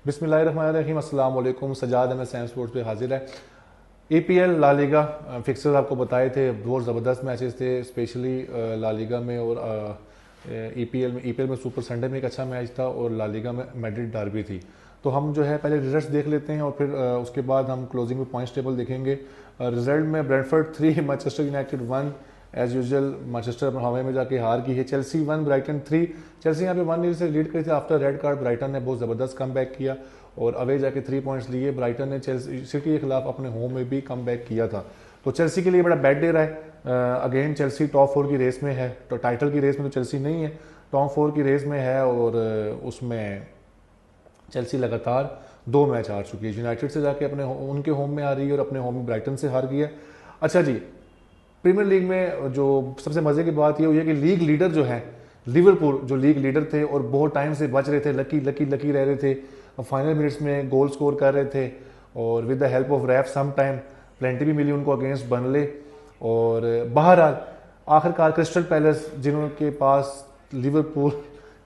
बिस्मिल्लाहिर्रहमानिर्रहीम, अस्सलाम वालेकुम। सजाद में सैम स्पोर्ट्स पे हाजिर है। EPL ला लीगा फिक्सर्स आपको बताए थे, बहुत ज़बरदस्त मैचेस थे, स्पेशली ला लीगा में और EPL में सुपर संडे में एक अच्छा मैच था और ला लीगा में मैड्रिड डर्बी थी। तो हम जो है पहले रिजल्ट्स देख लेते हैं और फिर उसके बाद हम क्लोजिंग में पॉइंट्स टेबल देखेंगे। रिजल्ट में Brentford 3 Manchester United 1। As usual Manchester हवा में जाके हार गई है। Chelsea 1 Brighton 3। चेल्सी यहाँ पे 1-0 से लीड करी थी आफ्टर रेड कार्ड। ब्राइटन ने बहुत ज़बरदस्त कम किया और अवे जाके 3 पॉइंट्स लिए। ब्राइटन ने चेल्सी सिटी के खिलाफ अपने होम में भी कम किया था। तो चेल्सी के लिए बड़ा बैड डे रहा है। अगेन चेल्सी टॉप 4 की रेस में है, तो टाइटल की रेस में तो चेल्सी नहीं है, टॉप 4 की रेस में है और उसमें चेल्सी लगातार 2 मैच हार चुकी है। यूनाइटेड से जाके अपने उनके होम में आ रही है और अपने होम में ब्राइटन से हार गई है। अच्छा जी, प्रीमियर लीग में जो सबसे मजे की बात ये हुई है कि लीग लीडर जो है लिवरपूल, जो लीग लीडर थे और बहुत टाइम से बच रहे थे, लकी लकी लकी रह रहे थे, फाइनल मिनट्स में गोल स्कोर कर रहे थे और with the help of Raff some time plenty भी मिली उनको अगेंस्ट बर्नले। और बहरहाल आखिरकार क्रिस्टल पैलेस, जिनके पास लिवरपूल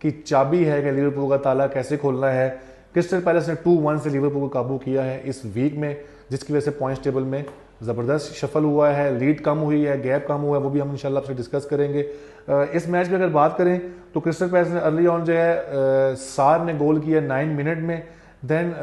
की चाबी है कि लिवरपूल का ताला कैसे खोलना है, क्रिस्टल पैलेस ने 2-1 से लिवरपूल को काबू किया है इस वीक में, जिसकी वजह से पॉइंट्स टेबल में ज़बरदस्त शफल हुआ है, लीड कम हुई है, गैप कम हुआ है, वो भी हम इंशाल्लाह आपसे डिस्कस करेंगे। इस मैच में अगर बात करें तो क्रिस्टल पैलेस ने अर्ली ऑन जो है सार ने गोल किया 9 मिनट में। देन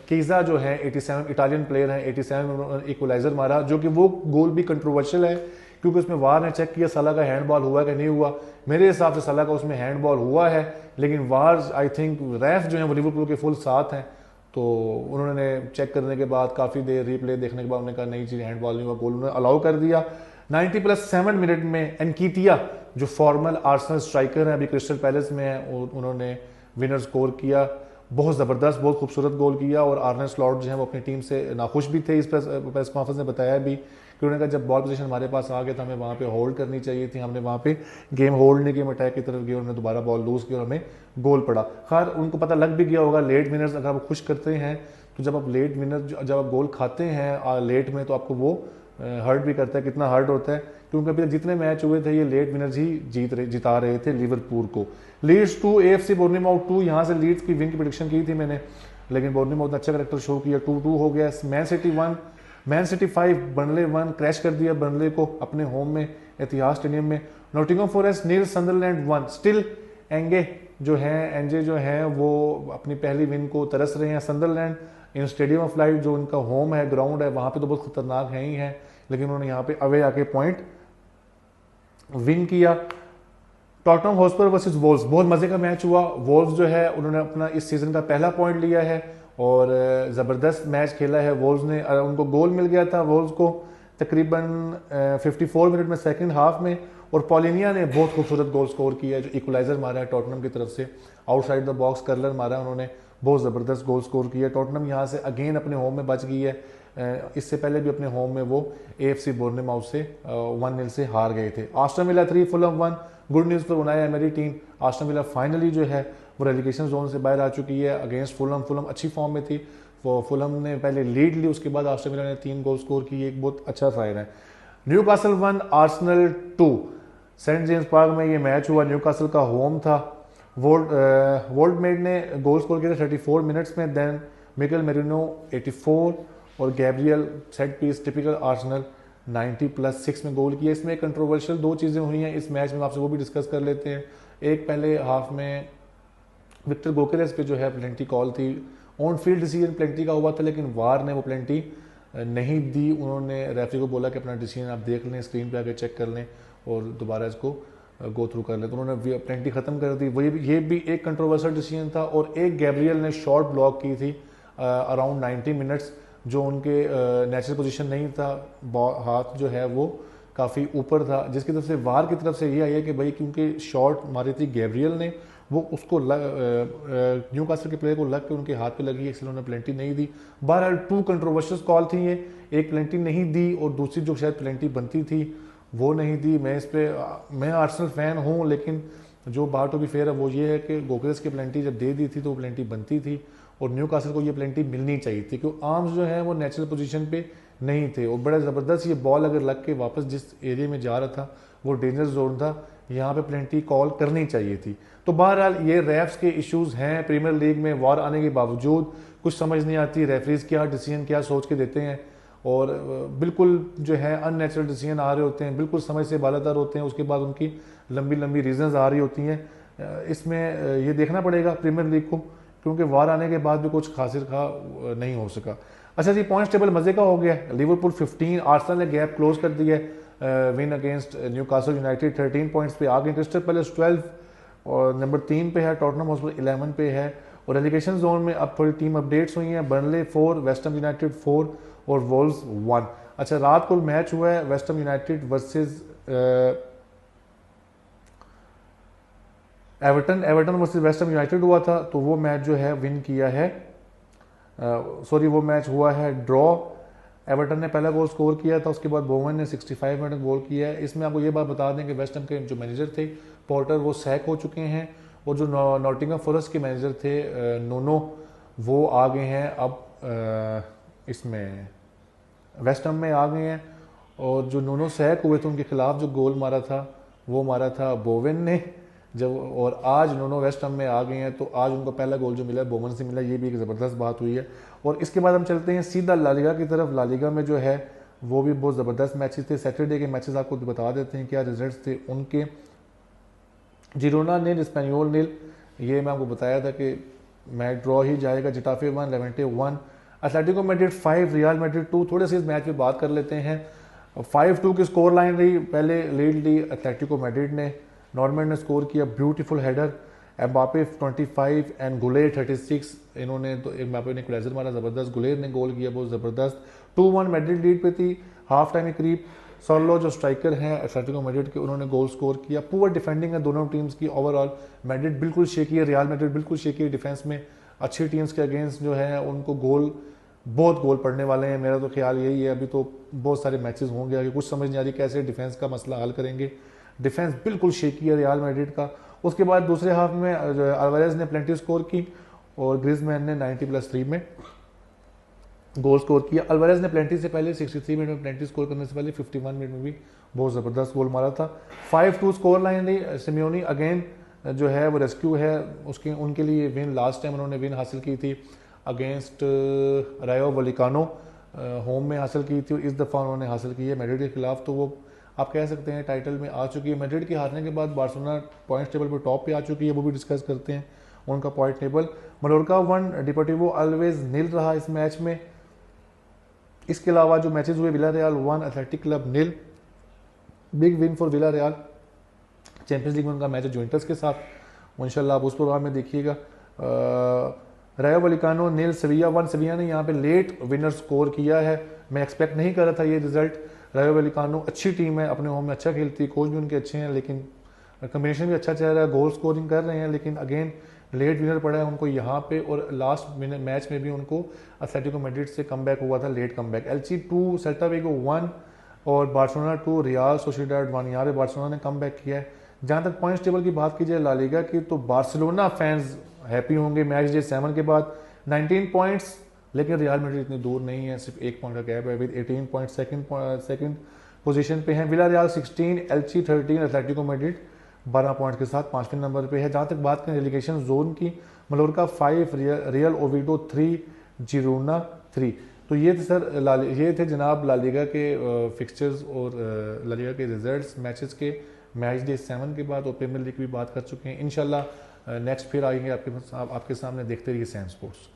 कीज़ा जो है 87 इटालियन प्लेयर हैं, 87 में उन्होंने इक्वलाइजर मारा, जो कि वो गोल भी कंट्रोवर्शियल है क्योंकि उसमें वार ने चेक किया सलाह का हैंडबॉल हुआ कि नहीं हुआ। मेरे हिसाब से सलाह का उसमें हैंडबॉल हुआ है, लेकिन वार आई थिंक रैफ जो है वो लिवरपूल के फुल साथ हैं, तो उन्होंने चेक करने के बाद काफ़ी देर रिप्ले देखने के बाद उन्होंने कहा नहीं चीज़ हैंडबॉल नहीं हुआ, गोल उन्होंने अलाउ कर दिया। 90+7 मिनट में एनकीटिया जो फॉर्मल आर्सेनल स्ट्राइकर हैं, अभी क्रिस्टल पैलेस में है, उन्होंने विनर स्कोर किया। बहुत ज़बरदस्त, बहुत खूबसूरत गोल किया और आर्ने स्लॉट जो है वो अपनी टीम से नाखुश भी थे। इस प्रेस कॉन्फ्रेंस में बताया भी कि उन्होंने कहा जब बॉल पोजीशन हमारे पास आ गया था हमें वहाँ पे होल्ड करनी चाहिए थी, हमने वहाँ पे गेम होल्ड नहीं किया, हम अटैक की तरफ गए, उन्होंने दोबारा बॉल लूज़ की और हमें गोल पड़ा। खैर उनको पता लग भी गया होगा, लेट विनर्स अगर आप खुश करते हैं तो जब आप लेट विनर जब आप गोल खाते हैं लेट में तो आपको वो हर्ट भी करता है। कितना हर्ट होता है क्योंकि अभी तक जितने मैच हुए थे ये लेट विनर्स ही जिता रहे थे लिवरपूल को। लीड्स 2 AFC बोर्नमाउथ 2, यहाँ से लीड्स की विन की प्रेडिक्शन की थी मैंने, लेकिन बोर्नमाउथ ने अच्छा करेक्टर शो किया, 2-2 हो गया। Man city 1 man city 5 Burnley 1, crash कर दिया बर्नले को अपने होम में एतिहाद स्टेडियम में। Nottingham forest 0, Sutherland 1। स्टिल एंजे जो है वो अपनी पहली विन को तरस रहे हैं। Sutherland in stadium of light जो उनका होम है, ग्राउंड है, वहाँ पे तो बहुत खतरनाक है ही है, लेकिन उन्होंने यहाँ पे अवे आके पॉइंट विन किया। टॉटनहम हॉटस्पर वर्सेस वोल्व्स, बहुत मजे का मैच हुआ। वोल्व्स जो है उन्होंने अपना इस सीजन का पहला पॉइंट लिया है और ज़बरदस्त मैच खेला है वोल्व्स ने। उनको गोल मिल गया था वोल्व्स को तकरीबन 54 मिनट में सेकंड हाफ में, और पॉलिनिया ने बहुत खूबसूरत गोल स्कोर किया है जो इक्वलाइजर मारा है टॉटनहम की तरफ से, आउटसाइड द बॉक्स कर्लर मारा उन्होंने, बहुत ज़बरदस्त गोल स्कोर किया। टॉटनहम यहाँ से अगेन अपने होम में बच गई है, इससे पहले भी अपने होम में वो AFC बोर्नमाउथ से 1-0 से हार गए थे। Aston Villa 3 Fulham 1। Good news पर Unai Emery team, Aston Villa finally जो है वो रेलिगेशन जोन से बाहर आ चुकी है अगेंस्ट फुलहम। फुलहम अच्छी फॉर्म में थी, वो फुलहम ने पहले लीड ली, उसके बाद आस्टन विला ने 3 गोल स्कोर किए, एक बहुत अच्छा साइन है। Newcastle 1 Arsenal 2, Saint James Park में ये मैच हुआ, न्यूकासल का होम था। वोल्टमेड ने गोल स्कोर किया था 34 मिनट्स में, देन मिकेल मेरिनो 84 और Gabriel set piece typical Arsenal 90+6 में गोल किया। इसमें कंट्रोवर्शियल 2 चीज़ें हुई हैं इस मैच में, आपसे वो भी डिस्कस कर लेते हैं। एक, पहले हाफ में विक्टर गोकेरेस पे जो है प्लेंटी कॉल थी, ऑन फील्ड डिसीजन प्लेंटी का हुआ था, लेकिन वार ने वो प्लेंटी नहीं दी। उन्होंने रेफरी को बोला कि अपना डिसीजन आप देख लें, स्क्रीन पे आके चेक कर लें और दोबारा इसको गो थ्रू कर लें, तो उन्होंने प्लेंटी ख़त्म कर दी। ये भी एक कंट्रोवर्शियल डिसीजन था। और एक गैब्रियल ने शॉट ब्लॉक की थी अराउंड 90 मिनट्स, जो उनके नेचुरल पोजीशन नहीं था, हाथ जो है वो काफ़ी ऊपर था, जिसकी तरफ से वार की तरफ से ये आई है कि भाई क्योंकि शॉट मारी थी गैब्रियल ने, वो उसको न्यूकासल के प्लेयर को लग के उनके हाथ पे लगी, इसलिए उन्होंने प्लेंटी नहीं दी। बहरहाल 2 कंट्रोवर्शियल कॉल थी ये, एक प्लेंटी नहीं दी और दूसरी जो शायद प्लेंटी बनती थी वो नहीं दी। मैं आर्सेनल फ़ैन हूँ, लेकिन जो बात टू बी फेयर है वो ये है कि गोकेरेस की प्लेंटी जब दे दी थी तो वो प्लेंटी बनती थी और न्यूकासल को ये प्लेंटी मिलनी चाहिए थी, क्योंकि आर्म्स जो है वो नेचुरल पोजीशन पे नहीं थे और बड़ा ज़बरदस्त ये बॉल अगर लग के वापस जिस एरिया में जा रहा था वो डेंजर जोन था, यहाँ पे पेनल्टी कॉल करनी चाहिए थी। तो बहरहाल ये रेफ्स के इश्यूज हैं प्रीमियर लीग में, वार आने के बावजूद कुछ समझ नहीं आती रेफरीज क्या डिसीजन क्या सोच के देते हैं, और बिल्कुल जो है अननेचुरल डिसीजन आ रहे होते हैं, बिल्कुल समझ से बालातर होते हैं, उसके बाद उनकी लंबी लंबी रीजंस आ रही होती हैं। इसमें ये देखना पड़ेगा प्रीमियर लीग को, क्योंकि वार आने के बाद भी कुछ खासिर खा नहीं हो सका। अच्छा जी, पॉइंट्स टेबल मजे का हो गया। लिवरपूल 15, आर्सेनल ने गैप क्लोज कर दिया है, win against Newcastle United 13 points पे आ गए। क्रिस्टल पैलेस 12 और नंबर 3 पे है, टॉटनहम हॉटस्पर 11 पे है। और रेलीगेशन जोन में अब थोड़ी टीम अपडेट्स हुई हैं, बर्नले 4, वेस्ट हैम यूनाइटेड 4 और वोल्व्स 1। अच्छा, रात को मैच हुआ है West Ham United versus Everton versus West Ham United हुआ था, तो वो मैच जो है विन किया है, वो मैच हुआ है ड्रॉ। एवर्टन ने पहला गोल स्कोर किया था, उसके बाद बोवन ने 65 मिनट में गोल किया है। इसमें आपको ये बात बता दें कि वेस्ट हैम के जो मैनेजर थे पोर्टर, वो सैक हो चुके हैं, और जो नॉटिंघम फॉरेस्ट के मैनेजर थे नोनो, वो आ गए हैं अब इसमें वेस्ट हैम में आ गए हैं। और जो नोनो सैक हुए थे उनके खिलाफ जो गोल मारा था वो मारा था बोवेन ने, जब और आज नोनो वेस्ट हैम में आ गए हैं, तो आज उनको पहला गोल जो मिला है बोवन से मिला, ये भी एक ज़बरदस्त बात हुई है। और इसके बाद हम चलते हैं सीधा ला लीगा की तरफ। ला लीगा में जो है वो भी बहुत ज़बरदस्त मैचेस थे। सैटरडे के मैचेस आपको बता देते हैं क्या रिजल्ट्स थे उनके। जिरोना नील, स्पेनियोल नील, ये मैं आपको बताया था कि मैच ड्रॉ ही जाएगा। जिटाफे 1, लेवेंटे 1, एटलेटिको मैड्रिड 5, रियल मैड्रिड 2। थोड़े से इस मैच पे बात कर लेते हैं। 5-2 की स्कोर लाइन रही, पहले लीड ली एटलेटिको मैड्रिड ने, नॉर्मैंड ने स्कोर किया beautiful header, Mbappe 25 and Guler 36, इन्होंने तो एम्बापे ने इक्वलाइजर मारा ज़बरदस्त, गुलेर ने गोल किया बहुत ज़बरदस्त। 2-1 मैड्रिड लीड पे थी, हाफ टाइम के करीब सोलो जो स्ट्राइकर हैं एटलेटिको मैड्रिड के, उन्होंने गोल स्कोर किया। पुअर डिफेंडिंग है दोनों टीम्स की ओवरऑल। मैड्रिड बिल्कुल शेकी है, रियल मैड्रिड बिल्कुल शेकी है डिफेंस में। अच्छी टीम्स के अगेंस्ट जो है उनको बहुत गोल पड़ने वाले हैं, मेरा तो ख्याल यही है। अभी तो बहुत सारे मैचेस होंगे आगे, कुछ समझ नहीं आ रही कैसे डिफेंस का मसला हल करेंगे। डिफेंस बिल्कुल शेकी है रियल मैड्रिड का। उसके बाद दूसरे हाफ में अल्वारेज ने प्लेंटी स्कोर की और ग्रिजमैन ने 90+3 में गोल स्कोर किया। अल्वारेज ने प्लेंटी से पहले 63 मिनट में प्लेंटी स्कोर करने से पहले 51 मिनट में भी बहुत ज़बरदस्त गोल मारा था। 5-2 स्कोर लाइन रही। सिमियोनी अगेन जो है वो रेस्क्यू है उसके, उनके लिए विन, लास्ट टाइम उन्होंने विन हासिल की थी अगेंस्ट रायो वलिकानो, होम में हासिल की थी, इस दफ़ा उन्होंने हासिल की है मैड्रिड के खिलाफ। तो वो आप कह सकते हैं टाइटल में आ चुकी है। मैड्रिड के हारने के बाद बार्सिलोना पॉइंट्स टेबल पर टॉप पे आ चुकी है, वो भी डिस्कस करते हैं उनका पॉइंट टेबल। मलोरका 1, डिपोर्टिवो अलवेज नील रहा इस मैच में। इसके अलावा जो मैचेस हुए, Villarreal 1, athletic club 0, big win for Villarreal. Champions league में उनका मैच है जुवेंटस के साथ, इंशाल्लाह आप उस प्रोग्राम में देखिएगा। रायो वलिकानो 0, सेविया 1। सेविया ने यहाँ पे लेट विनर स्कोर किया है, मैं एक्सपेक्ट नहीं कर रहा था ये रिजल्ट। रायो वलिकानो अच्छी टीम है, अपने होम में अच्छा खेलती है, कोच भी उनके अच्छे हैं, लेकिन कम्बिनेशन भी अच्छा चल रहा है, गोल स्कोरिंग कर रहे हैं, लेकिन अगेन लेट विनर पड़ा है उनको यहाँ पे। और लास्ट मैच में भी उनको एथलेटिको मैड्रिड से कमबैक हुआ था, लेट कमबैक। एल्ची 2, सेल्टा विगो 1 और बार्सिलोना 2, रियल सोसिएडाड 1। यहाँ पे बार्सिलोना ने कमबैक किया है। जहाँ तक पॉइंट्स टेबल की बात की जाए ला लीगा की, तो बार्सिलोना फैंस हैप्पी होंगे मैच डे 7 के बाद, 19 पॉइंट्स, लेकिन रियल मैड्रिड इतनी दूर नहीं है, सिर्फ 1 पॉइंट का गैप है विद 18 पॉइंट, सेकंड पोजीशन पे है। विलारियल 16, एल्ची 13, एथलेटिको मैड्रिड 12 पॉइंट के साथ 5वें नंबर पे है। जहाँ तक बात करें रेलीगेशन जोन की, मलोरका 5, रियल ओविडो 3, जिरोना 3। तो ये थे सर ये थे जनाब ला लीगा के फिक्सचर्स और ला लीगा के रिजल्ट्स मैचेस के मैच डे 7 के बाद, और प्रीमियर लीग की भी बात कर चुके हैं। इंशाल्लाह नेक्स्ट फिर आएंगे आपके सामने, देखते रहिए सैम स्पोर्ट्स।